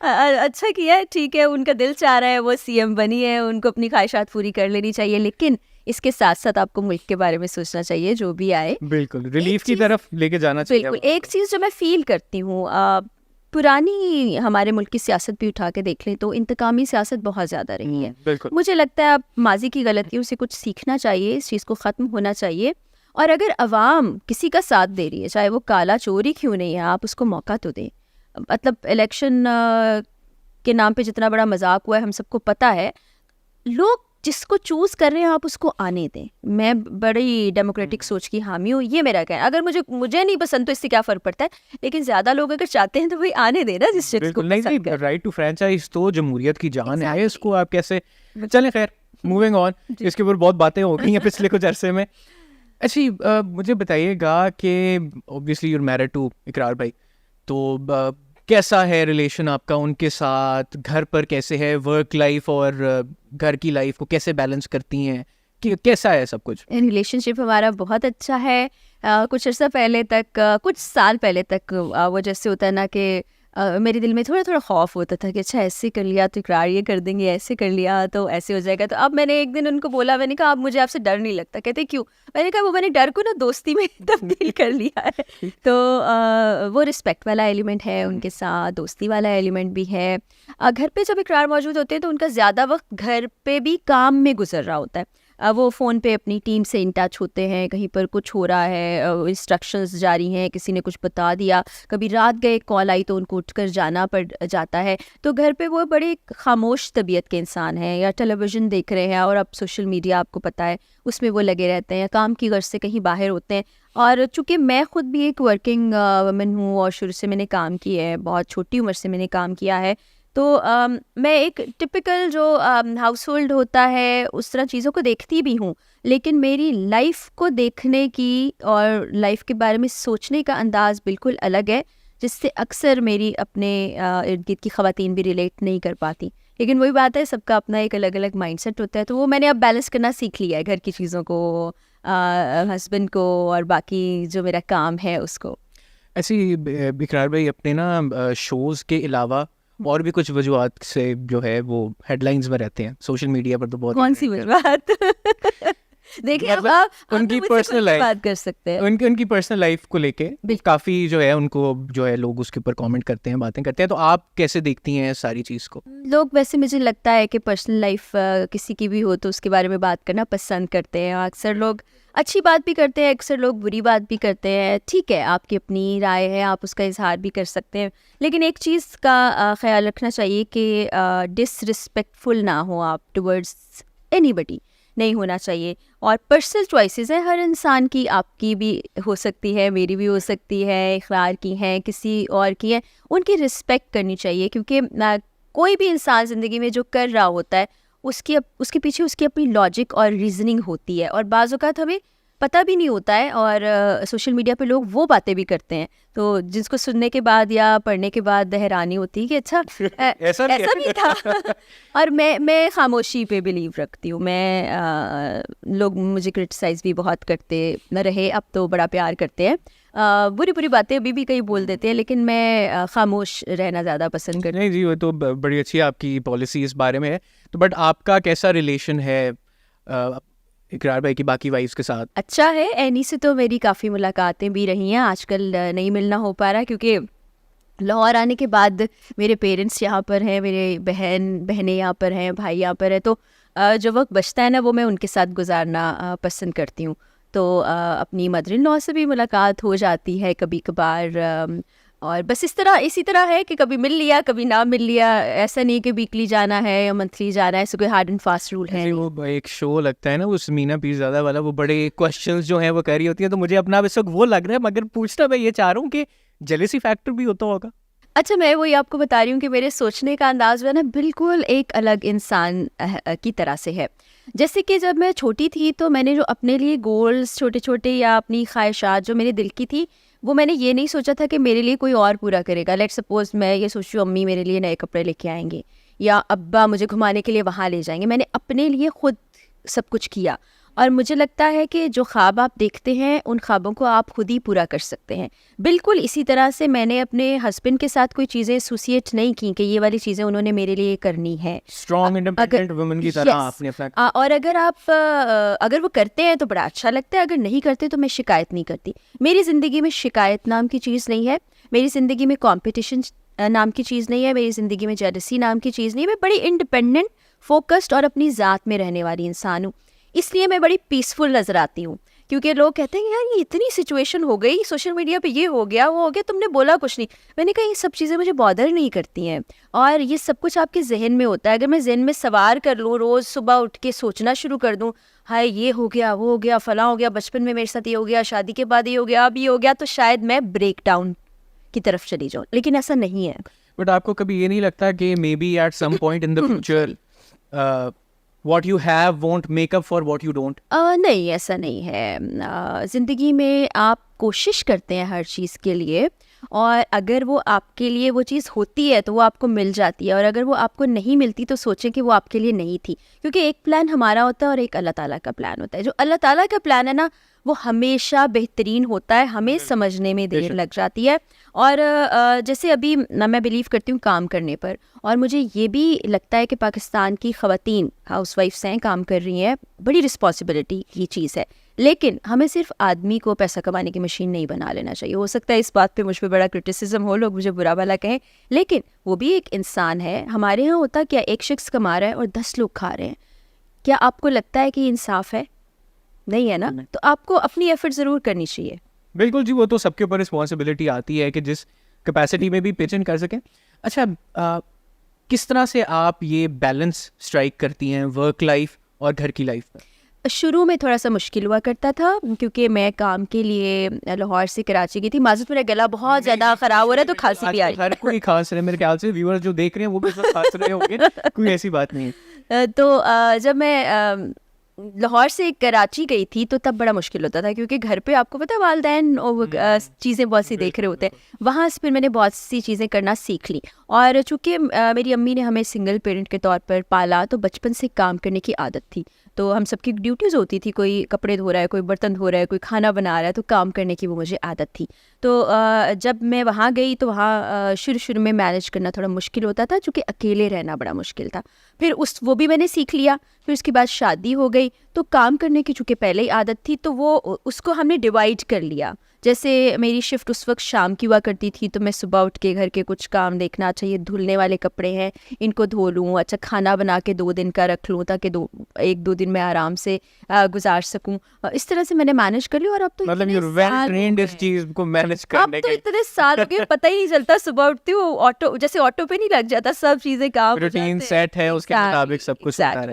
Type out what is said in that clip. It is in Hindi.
अच्छा किया है, ठीक है, उनका दिल चाह रहा है वो सीएम बनी है, उनको अपनी ख्वाहिशात पूरी कर लेनी चाहिए, लेकिन इसके साथ साथ आपको मुल्क के बारे में सोचना चाहिए जो भी आए। बिल्कुल, एक रिलीफ की चीज़, तरफ लेके जाना चाहिए बिल्कुल, आवाम एक को। चीज़ जो मैं फ़ील करती हूँ, पुरानी हमारे मुल्क की सियासत भी उठा के देख लें तो इंतकामी सियासत बहुत ज़्यादा रही है। बिल्कुल। मुझे लगता है अब माज़ी की गलतियों से कुछ सीखना चाहिए, इस चीज़ को ख़त्म होना चाहिए। और अगर अवाम किसी का साथ दे रही है, चाहे वो काला चोर ही क्यों नहीं है, आप उसको मौका तो दें। मतलब इलेक्शन के नाम पे जितना बड़ा मजाक हुआ है हम सबको पता है। लोग जिसको चूज कर रहे हैं आप उसको आने दें। मैं बड़ी डेमोक्रेटिक सोच की हामी हूँ, ये मेरा कहना। अगर मुझे नहीं पसंद तो इससे क्या फर्क पड़ता है, लेकिन ज्यादा लोग अगर चाहते हैं तो भाई आने देना जिस शख्स को बिल्कुल, नहीं पसंद नहीं, कर। राइट टू फ्रेंचाइज तो जमहूरियत की जान है, Exactly. इसको आप कैसे। चलें, खैर, मूविंग ऑन। जी। इसके ऊपर बहुत बातें हो गई हैं पिछले कुछ अरसे में। अच्छी, मुझे बताइएगा कि ऑब्वियसली यूर मैरिड टू इकरार भाई, तो कैसा है रिलेशन आपका उनके साथ, घर पर कैसे है, वर्क लाइफ और घर की लाइफ को कैसे बैलेंस करती हैं, कि कैसा है सब कुछ? रिलेशनशिप हमारा बहुत अच्छा है। कुछ अर्सा पहले तक, कुछ साल पहले तक, वो जैसे होता है ना कि मेरे दिल में थोड़ा थोड़ा खौफ होता था कि अच्छा ऐसे कर लिया तो इकरार ये कर देंगे, ऐसे कर लिया तो ऐसे हो जाएगा। तो अब मैंने एक दिन उनको बोला, मैंने कहा अब मुझे आपसे डर नहीं लगता। कहते क्यों? मैंने कहा वो मैंने डर को ना दोस्ती में तब्दील कर लिया है। तो वो रिस्पेक्ट वाला एलिमेंट है उनके साथ, दोस्ती वाला एलिमेंट भी है। घर पे जब इकरार मौजूद होते हैं तो उनका ज़्यादा वक्त घर पे भी काम में गुजर रहा होता है। वो फ़ोन पे अपनी टीम से इन टच होते हैं, कहीं पर कुछ हो रहा है, इंस्ट्रक्शंस जारी हैं, किसी ने कुछ बता दिया, कभी रात गए कॉल आई तो उनको उठकर जाना पड़ जाता है। तो घर पे वो बड़े खामोश तबीयत के इंसान हैं, या टेलीविज़न देख रहे हैं और अब सोशल मीडिया आपको पता है उसमें वो लगे रहते हैं, या काम की गर्ज से कहीं बाहर होते हैं। और चूँकि मैं ख़ुद भी एक वर्किंग वुमन हूँ और शुरू से मैंने काम किया है, बहुत छोटी उम्र से मैंने काम किया है, तो मैं एक टिपिकल जो हाउस होल्ड होता है उस तरह चीज़ों को देखती भी हूँ, लेकिन मेरी लाइफ को देखने की और लाइफ के बारे में सोचने का अंदाज़ बिल्कुल अलग है, जिससे अक्सर मेरी अपने इर्द गिर्द की ख़वातीन भी रिलेट नहीं कर पाती। लेकिन वही बात है, सबका अपना एक अलग अलग माइंडसेट होता है, तो वो मैंने अब बैलेंस करना सीख लिया है, घर की चीज़ों को, हस्बैंड को, और बाकी जो मेरा काम है उसको। ऐसी बिकरार भाई, अपने ना शोज़ के अलावा और भी कुछ वजूहत से जो है वो हेडलाइंस में रहते हैं सोशल मीडिया पर, तो बहुत कौन सी वजूहत? देखिए अब मतलब आप उनकी मुझसे पर्सनल कुछ लाइफ, बात कर सकते हैं। उनकी उनकी पर्सनल लाइफ को लेके बिल्कुल। काफ़ी जो है उनको जो है लोग उसके ऊपर कमेंट करते हैं, बातें करते हैं, तो आप कैसे देखती हैं सारी चीज़ को? लोग वैसे मुझे लगता है कि पर्सनल लाइफ किसी की भी हो तो उसके बारे में बात करना पसंद करते हैं। अक्सर लोग अच्छी बात भी करते हैं, अक्सर लोग बुरी बात भी करते हैं। ठीक है, आपकी अपनी राय है, आप उसका इजहार भी कर सकते हैं, लेकिन एक चीज़ का ख्याल रखना चाहिए कि डिसरिस्पेक्टफुल ना हो आप टुवर्ड्स एनीबडी, नहीं होना चाहिए। और पर्सनल चॉइसेस हैं हर इंसान की, आपकी भी हो सकती है, मेरी भी हो सकती है, इकरार की हैं, किसी और की है, उनकी रिस्पेक्ट करनी चाहिए। क्योंकि कोई भी इंसान ज़िंदगी में जो कर रहा होता है उसके पीछे उसकी अपनी लॉजिक और रीजनिंग होती है, और बाज़ औक़ात हमें पता भी नहीं होता है, और सोशल मीडिया पे लोग वो बातें भी करते हैं तो जिसको सुनने के बाद या पढ़ने के बाद हैरानी होती है कि अच्छा ऐसा भी था। और मैं खामोशी पे बिलीव रखती हूँ। लोग मुझे क्रिटिसाइज़ भी बहुत करते न रहे, अब तो बड़ा प्यार करते हैं। बुरी बुरी बातें अभी भी कई बोल देते हैं, लेकिन मैं खामोश रहना ज़्यादा पसंद करती हूँ। नहीं जी, वो तो बड़ी अच्छी आपकी पॉलिसी इस बारे में है। तो बट आपका कैसा रिलेशन है इकरार भाई की बाकी वाइफ्स के साथ? अच्छा है, एनी से तो मेरी काफ़ी मुलाकातें भी रही हैं। आजकल नहीं मिलना हो पा रहा, क्योंकि लाहौर आने के बाद मेरे पेरेंट्स यहाँ पर हैं, मेरे बहनें यहाँ पर हैं, भाई यहाँ पर है, तो जो वक्त बचता है ना वो मैं उनके साथ गुजारना पसंद करती हूँ। तो अपनी मदर इन लॉ से भी मुलाकात हो जाती है कभी कभार, और बस इसी तरह है कि कभी मिल लिया कभी ना मिल लिया। ऐसा नहीं कि वीकली जाना है या मंथली जाना है, ऐसे कोई हार्ड एंड फास्ट रूल है ऐसे नहीं। वो एक शो लगता है ना वो समीना पीरज़ादा वाला, वो बड़े क्वेश्चंस जो हैं वो कर रही होती है, तो मुझे अपना इस वक्त वो लग रहा है, मगर पूछना मैं ये चाह रहा हूँ कि जेलेसी फैक्टर भी होता होगा। अच्छा, मैं वही आपको बता रही हूँ कि मेरे सोचने का अंदाज जो है ना बिल्कुल एक अलग इंसान की तरह से है। जैसे कि जब मैं छोटी थी तो मैंने जो अपने लिए गोल्स छोटे छोटे या अपनी ख्वाहिशात जो मेरे दिल की थी, वो मैंने ये नहीं सोचा था कि मेरे लिए कोई और पूरा करेगा। लेट्स सपोज मैं ये सोचूं अम्मी मेरे लिए नए कपड़े लेके आएंगे या अब्बा मुझे घुमाने के लिए वहाँ ले जाएंगे। मैंने अपने लिए खुद सब कुछ किया, और मुझे लगता है कि जो ख्वाब आप देखते हैं उन ख्वाबों को आप खुद ही पूरा कर सकते हैं। बिल्कुल इसी तरह से मैंने अपने हस्बैंड के साथ कोई चीज़ें एसोसिएट नहीं की कि ये वाली चीज़ें उन्होंने मेरे लिए करनी है। स्ट्रॉन्ग इंडिपेंडेंट वुमन की तरह Yes. आपने अपना और अगर वो करते हैं तो बड़ा अच्छा लगता है, अगर नहीं करते तो मैं शिकायत नहीं करती। मेरी ज़िंदगी में शिकायत नाम की चीज़ नहीं है, मेरी ज़िंदगी में कंपटीशन नाम की चीज़ नहीं है, मेरी ज़िंदगी में जेलसी नाम की चीज़ नहीं है। मैं बड़ी इंडिपेंडेंट, फोकस्ड और अपनी ज़ात में रहने वाली इंसान हूँ, इसलिए मैं बड़ी पीसफुल नज़र आती हूँ। क्योंकि लोग कहते हैं यार ये इतनी सिचुएशन हो गई, सोशल मीडिया पे ये हो गया, वो हो गया, तुमने बोला कुछ नहीं। मैंने कहा ये सब चीज़ें मुझे बॉदर नहीं करती हैं, और ये सब कुछ आपके जहन में होता है। अगर मैं जहन में सवार कर लूँ, रोज़ सुबह उठ के सोचना शुरू कर दूँ, हाय ये हो गया, वो हो गया, फलां हो गया, बचपन में मेरे साथ ये हो गया, शादी के बाद ये हो गया, अब ये हो गया, तो शायद मैं ब्रेक डाउन की तरफ चली जाऊँ, लेकिन ऐसा नहीं है। बट आपको कभी ये नहीं लगता कि may be at some point in the future what you have won't make up for what you don't? नहीं, ऐसा नहीं है। ज़िंदगी में आप कोशिश करते हैं हर चीज़ के लिए, और अगर वो आपके लिए वो चीज़ होती है तो वो आपको मिल जाती है, और अगर वो आपको नहीं मिलती तो सोचें कि वो आपके लिए नहीं थी। क्योंकि एक प्लान हमारा होता है और एक अल्लाह ताला का प्लान होता है। जो अल्लाह ताला का प्लान है ना, वो हमेशा बेहतरीन होता है, हमें समझने में देर लग जाती है। और जैसे अभी मैं बिलीव करती हूँ काम करने पर, और मुझे ये भी लगता है कि पाकिस्तान की ख़वातीन हाउसवाइफ्स हैं, काम कर रही हैं, बड़ी रिस्पॉन्सिबिलिटी की चीज़ है। लेकिन हमें सिर्फ आदमी को पैसा कमाने की मशीन नहीं बना लेना चाहिए। हो सकता है इस बात पे मुझ पे बड़ा क्रिटिसिज्म हो, लोग मुझे बुरा भला कहें, लेकिन वो भी एक इंसान है। हमारे यहाँ होता क्या, एक शख्स कमा रहा है और 10 लोग खा रहे हैं। क्या आपको लगता है कि ये इंसाफ है? नहीं है ना। तो आपको अपनी एफर्ट ज़रूर करनी चाहिए। बिल्कुल जी, वो तो सबके ऊपर रिस्पॉन्सिबिलिटी आती है कि जिस कैपेसिटी में भी पिच इन कर सकें। अच्छा, किस तरह से आप ये बैलेंस स्ट्राइक करती हैं वर्क लाइफ और घर की लाइफ में? शुरू में थोड़ा सा मुश्किल हुआ करता था, क्योंकि मैं काम के लिए लाहौर से कराची गई थी। माज़ूद, मेरा गला बहुत ज़्यादा ख़राब हो रहा है, तो खांसी भी आ रही है। हर कोई खांस रहे हैं, मेरे ख्याल से व्यूअर्स जो देख रहे हैं वो भी सब खांस रहे होंगे, कोई ऐसी बात नहीं है। तो जब मैं लाहौर से कराची गई थी तो तब बड़ा मुश्किल होता था, क्योंकि घर पे आपको पता है वालदैन चीज़ें बहुत सी देख रहे होते हैं। वहाँ से फिर मैंने बहुत सी चीज़ें करना सीख ली, और चूँकि मेरी अम्मी ने हमें सिंगल पेरेंट के तौर पर पाला, तो बचपन से काम करने की आदत थी। तो हम सबकी ड्यूटीज़ होती थी, कोई कपड़े धो रहा है, कोई बर्तन धो रहा है, कोई खाना बना रहा है, तो काम करने की वो मुझे आदत थी। तो जब मैं वहाँ गई तो वहाँ शुरू में मैनेज करना थोड़ा मुश्किल होता था, चूँकि अकेले रहना बड़ा मुश्किल था। फिर वो भी मैंने सीख लिया। फिर उसके बाद शादी हो गई, तो काम करने की चूँकि पहले ही आदत थी, तो वो उसको हमने डिवाइड कर लिया। जैसे मेरी शिफ्ट उस वक्त शाम की हुआ करती थी, तो मैं सुबह उठ के घर के कुछ काम देखना, अच्छा ये धुलने वाले कपड़े हैं, इनको धो लूँ, अच्छा खाना बना के 2 दिन का रख लूँ, ताकि 1-2 दिन मैं आराम से गुजार सकूँ। इस तरह से मैंने मैनेज कर लिया। और अब तो मतलब यू वेल ट्रेन्ड इस चीज को मैनेज करने अब तो इतने साल हो गए, पता ही नहीं चलता। सुबह उठती हूँ, ऑटो पे नहीं लग जाता, सब चीज़ें काम रूटीन सेट है, उसके मुताबिक सब कुछ होता है।